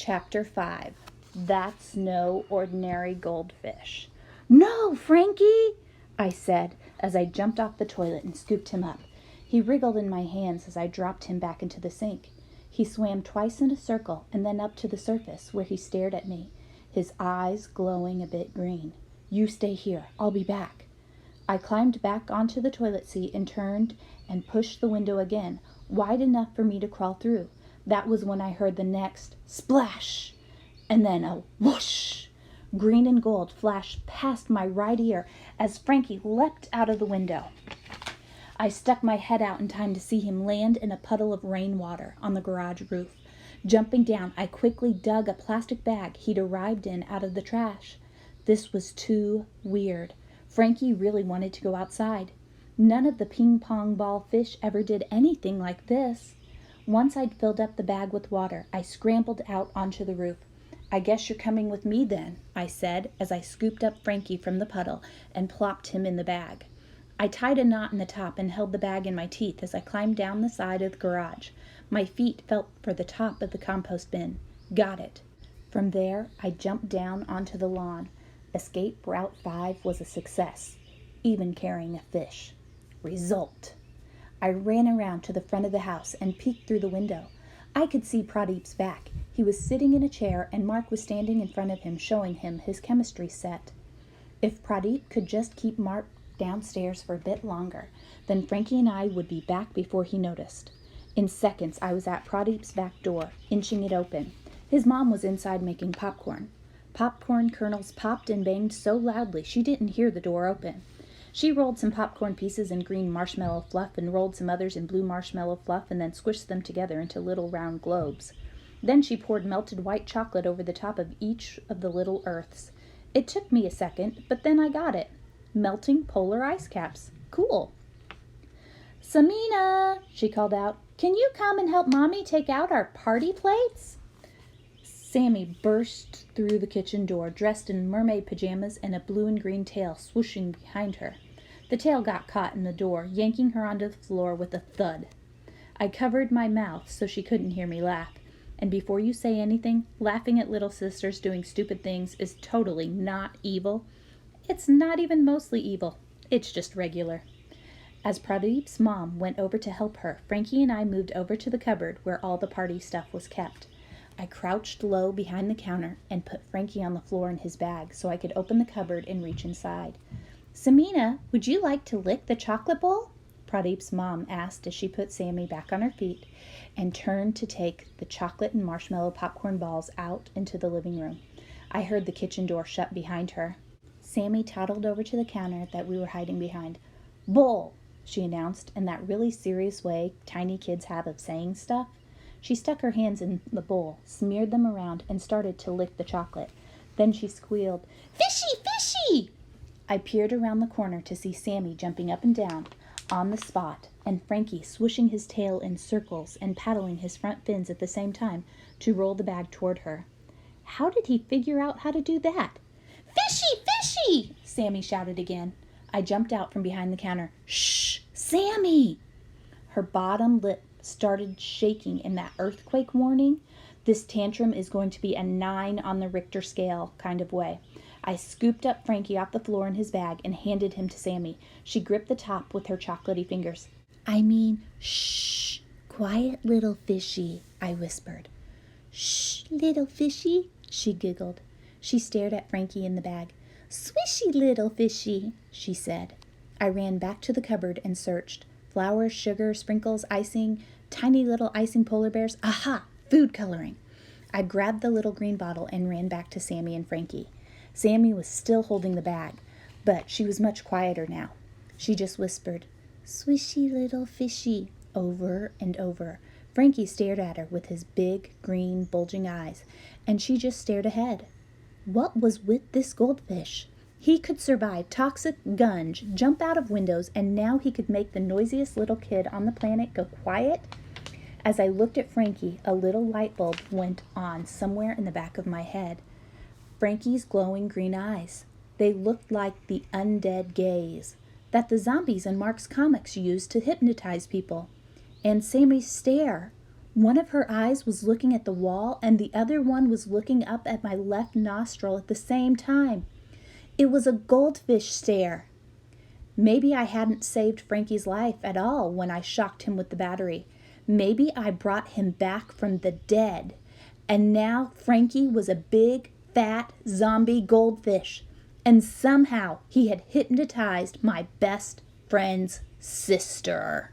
Chapter 5. That's no ordinary goldfish. "No, Frankie!" I said as I jumped off the toilet and scooped him up. He wriggled in my hands as I dropped him back into the sink. He swam twice in a circle and then up to the surface, where he stared at me, his eyes glowing a bit green. "You stay here. I'll be back." I climbed back onto the toilet seat and turned and pushed the window again, wide enough for me to crawl through. That was when I heard the next splash, and then a whoosh. Green and gold flashed past my right ear as Frankie leapt out of the window. I stuck my head out in time to see him land in a puddle of rainwater on the garage roof. Jumping down, I quickly dug a plastic bag he'd arrived in out of the trash. This was too weird. Frankie really wanted to go outside. None of the ping-pong ball fish ever did anything like this. Once I'd filled up the bag with water, I scrambled out onto the roof. "I guess you're coming with me then," I said as I scooped up Frankie from the puddle and plopped him in the bag. I tied a knot in the top and held the bag in my teeth as I climbed down the side of the garage. My feet felt for the top of the compost bin. Got it. From there, I jumped down onto the lawn. Escape Route 5 was a success, even carrying a fish. Result. I ran around to the front of the house and peeked through the window. I could see Pradeep's back. He was sitting in a chair and Mark was standing in front of him showing him his chemistry set. If Pradeep could just keep Mark downstairs for a bit longer, then Frankie and I would be back before he noticed. In seconds, I was at Pradeep's back door, inching it open. His mom was inside making popcorn. Popcorn kernels popped and banged so loudly she didn't hear the door open. She rolled some popcorn pieces in green marshmallow fluff and rolled some others in blue marshmallow fluff and then squished them together into little round globes. Then she poured melted white chocolate over the top of each of the little earths. It took me a second, but then I got it. Melting polar ice caps. Cool. "Samina," she called out, "can you come and help Mommy take out our party plates?" Sammy burst through the kitchen door, dressed in mermaid pajamas and a blue and green tail swooshing behind her. The tail got caught in the door, yanking her onto the floor with a thud. I covered my mouth so she couldn't hear me laugh. And before you say anything, laughing at little sisters doing stupid things is totally not evil. It's not even mostly evil. It's just regular. As Pradeep's mom went over to help her, Frankie and I moved over to the cupboard where all the party stuff was kept. I crouched low behind the counter and put Frankie on the floor in his bag so I could open the cupboard and reach inside. "Samina, would you like to lick the chocolate bowl?" Pradeep's mom asked as she put Sammy back on her feet and turned to take the chocolate and marshmallow popcorn balls out into the living room. I heard the kitchen door shut behind her. Sammy toddled over to the counter that we were hiding behind. "Bowl," she announced in that really serious way tiny kids have of saying stuff. She stuck her hands in the bowl, smeared them around, and started to lick the chocolate. Then she squealed, "Fishy, fishy!" I peered around the corner to see Sammy jumping up and down on the spot, and Frankie swooshing his tail in circles and paddling his front fins at the same time to roll the bag toward her. How did he figure out how to do that? "Fishy, fishy!" Sammy shouted again. I jumped out from behind the counter. "Shh, Sammy!" Her bottom lip started shaking in that earthquake warning. This tantrum is going to be a 9 on the Richter scale kind of way. I scooped up Frankie off the floor in his bag and handed him to Sammy. She gripped the top with her chocolatey fingers. "Shh, quiet little fishy," I whispered. "Shh, little fishy," she giggled. She stared at Frankie in the bag. "Swishy little fishy," she said. I ran back to the cupboard and searched. Flowers, sugar, sprinkles, icing, tiny little icing polar bears. Aha! Food coloring. I grabbed the little green bottle and ran back to Sammy and Frankie. Sammy was still holding the bag, but she was much quieter now. She just whispered, "Swishy little fishy," over and over. Frankie stared at her with his big, green, bulging eyes, and she just stared ahead. What was with this goldfish? He could survive toxic gunge, jump out of windows, and now he could make the noisiest little kid on the planet go quiet? As I looked at Frankie, a little light bulb went on somewhere in the back of my head. Frankie's glowing green eyes. They looked like the undead gaze that the zombies in Mark's comics used to hypnotize people. And Sammy's stare. One of her eyes was looking at the wall, and the other one was looking up at my left nostril at the same time. It was a goldfish stare. Maybe I hadn't saved Frankie's life at all when I shocked him with the battery. Maybe I brought him back from the dead. And now Frankie was a big, fat zombie goldfish. And somehow he had hypnotized my best friend's sister.